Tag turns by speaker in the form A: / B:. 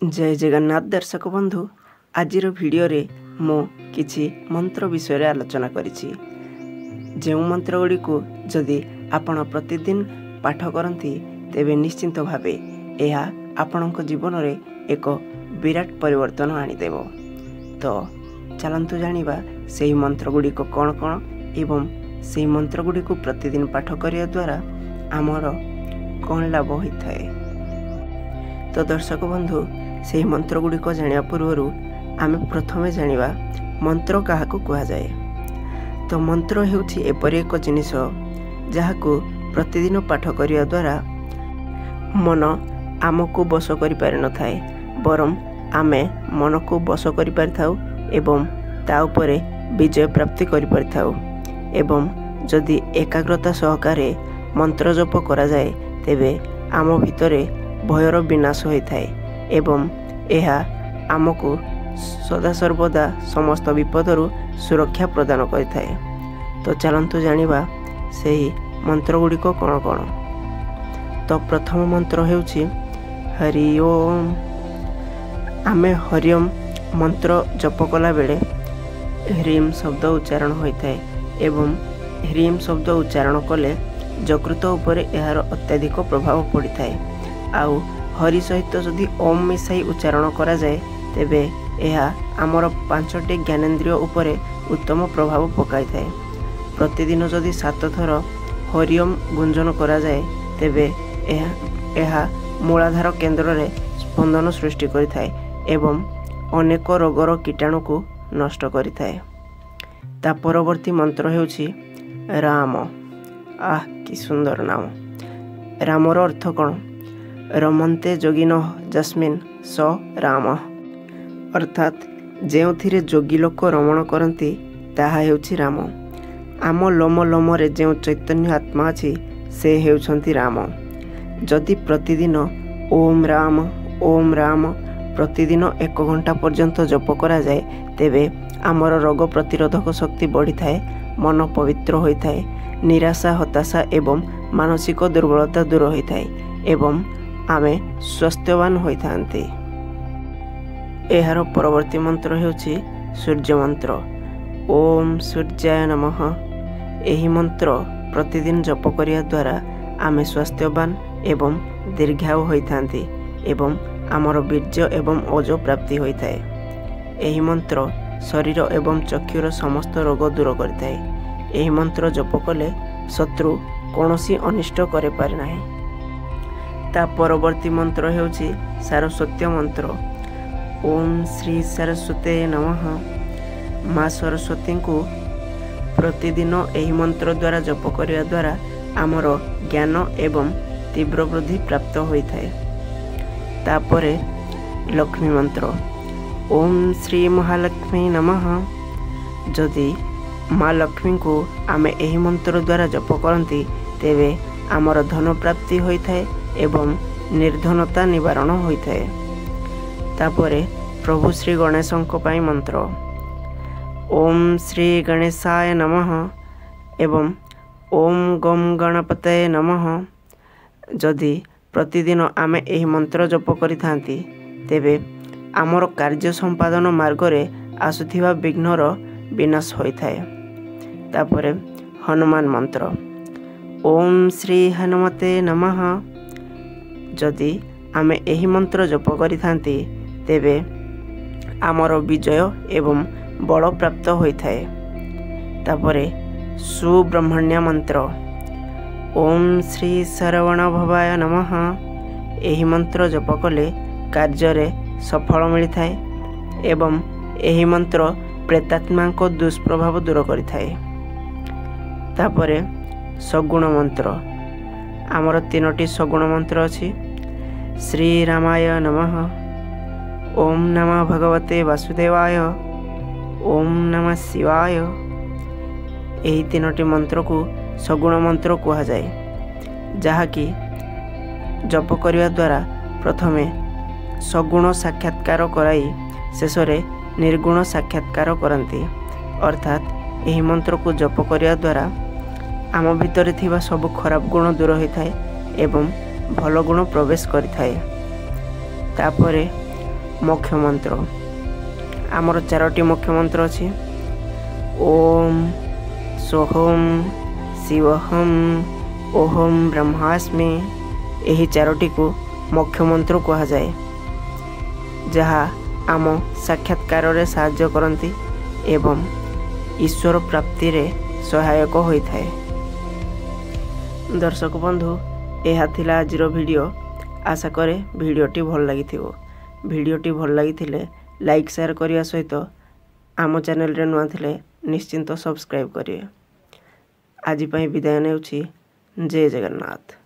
A: जय जगन्नाथ दर्शक बंधु आज वीडियो रे मो किछि मंत्र विषय आलोचना करिछि। जो मंत्र गुड़ी को जदि आपण प्रतिदिन पाठ करती तेबे निश्चिंत भावे यह आपणक जीवन रे एक विराट परिवर्तन आनीदेव। तो चलतु जानिबा सेही मंत्र गुड़ी को कौन कौन एवं सेही मंत्र गुड़ी को प्रतिदिन पाठ करिया द्वारा आमर कौन लाभ होता है। तो दर्शक बंधु से मंत्र गुड़ी को जानिया पूर्व आम प्रथमे जानिबा मंत्र क्या कह जाए। तो मंत्र हेउछि एपरि एक जिनिस जहाको प्रतिदिन पाठ करिया द्वारा मन आमको बस करि पारि न थाए, बरम आमे मन को बस करि पारि थाउ एवं ता उपरे विजय प्राप्ति करि पारि थाउ। एवं जदि एकाग्रता सहकारे मंत्र जप करा जाए तेबे आम भितरे भयर विनाश होता है एवं यह आमको सदा सर्वदा समस्त विपदरु सुरक्षा प्रदान करता है। तो चलतु जानिबा सेही मंत्र गुड़ी को कौन कौन। तो प्रथम मंत्र हेउछि हरि ओम। आमे हरिओम मंत्र जप कला बेले ह्रीम शब्द उच्चारण होता है एवं ह्रीम शब्द उच्चारण कले जकृत उपरे यार अत्याधिक प्रभाव पड़ी थाए। आउ हरि सहित जदि ओम मिसाई उच्चारण करा जाए तेबे यह आमर 5टी ज्ञानेन्द्रिय उपरे उत्तम प्रभाव पकाई थाए। प्रतिदिन जदि 7 थर हरिओम गुंजन करा जाए तेबे यह मूलाधार केन्द्र रे स्पंदन सृष्टि करिथाए एवं अनेक रोगर कीटाणु को नष्ट करिथाए। ता परवर्ती मंत्र हेउछि राम। कि सुंदर नाम। रामर अर्थ कौन? रमन्ते जोगिनो जस्मिन स राम, अर्थात जेउथिरे जोगी लोक रमण करती ताहा हेउछि राम। आम लोम लोम रे जो चैतन्य आत्मा अछि से हेउछन्ति राम। जदि प्रतिदिन ओम राम प्रतिदिन 1 घंटा पर्यंत जप करा जाए तेबे आमर रोग प्रतिरोधक शक्ति बढ़ी थाए, मन पवित्र होता है, निराशा हताशा एवं मानसिक दुर्बलता दूर होता है एवं आमे स्वास्थ्यवान होइथांते। एहार परवर्ती मंत्र हेउछि सूर्य मंत्र। ओम सूर्याय नमः। एही मंत्र प्रतिदिन जप करिया द्वारा आमे स्वास्थ्यवान एवं दीर्घायु होइथांते एवं आमर वीर्य एवं ओजो प्राप्ति होइथाए। एही मंत्र शरीर एवं चक्षुर समस्त रोग दूर करथाए। एही मंत्र जप कले शत्रु कौनसी अनिष्ट करे पारे नाही। ता परवर्ती मंत्र हेउछि सरस्वती मंत्र। ओम श्री सरस्वती नमः। माँ सरस्वती को प्रतिदिन एही मंत्र द्वारा जप करिया द्वारा आमर ज्ञान एवं तीव्र वृद्धि प्राप्त होइथाए। तापरे लक्ष्मी मंत्र। ओम श्री महालक्ष्मी नमः। जदि माँ लक्ष्मी को आमे एही मंत्र द्वारा जप करती तेबे आमर धन प्राप्ति होइथाए एवं निर्धनता निवारण होता है। तापरे प्रभु श्री गणेशंक पाई मंत्र। ओम श्री गणेशाय नमः एवं ओम गम गणपतये नमः। जदि प्रतिदिन आमे एही मंत्र जप करिथांती तेबे आमर कार्य संपादन मार्ग रे आसुथिबा विघ्नर विनाश होता है। तापरे हनुमान मंत्र। ओम श्री हनुमते नमः। जदि आमे एही मंत्र जप करिथांती तेबे आमर विजय एवं बल प्राप्त होता है। तापरे सुब्रह्मण्य मंत्र। ओम श्री सरवण भवाय नमः। एही मंत्र जप कले कार्य रे सफल मिलता है एवं एही मंत्र प्रेतात्मा को दुष्प्रभाव दूर करिथाए। तापरे सगुण मंत्र। आमर 3टी सगुण मंत्र अछि। श्री रामाय नमः। ओम नमः भगवते वासुदेवाय। ओम नमः शिवाय। एही 3टी मंत्र को सगुण मंत्र कहा जाए, जहाँकि जप करिया द्वारा प्रथमे सगुण साक्षात्कार कराई शेषरे निर्गुण साक्षात्कार करती। अर्थात एही मंत्र को जप करिया द्वारा आम भितर थिबा सब खराब गुण दूर होता है एवं भल गुण प्रवेश करिथाए। तापरे मुख्य मंत्र आमर 4टी मुख्य मंत्र अच्छी ओम सोहम शिवहम ओहम ब्रह्मास्मि यही 4टी को मुख्य मंत्र कहा जाए जहाँ आम साक्षात्कार रे साहाय्य करती एवं ईश्वर प्राप्ति रे सहायक होता है। दर्शक बंधु यह थिला आजिर वीडियो आशा करे वीडियोटी भल लगी वीडियोटी भल लगी लाइक शेयर करने सहित आम चैनल रे नुआ थिले निश्चिंत सब्सक्राइब करिए। आज विदाय नेउछि जय जगन्नाथ।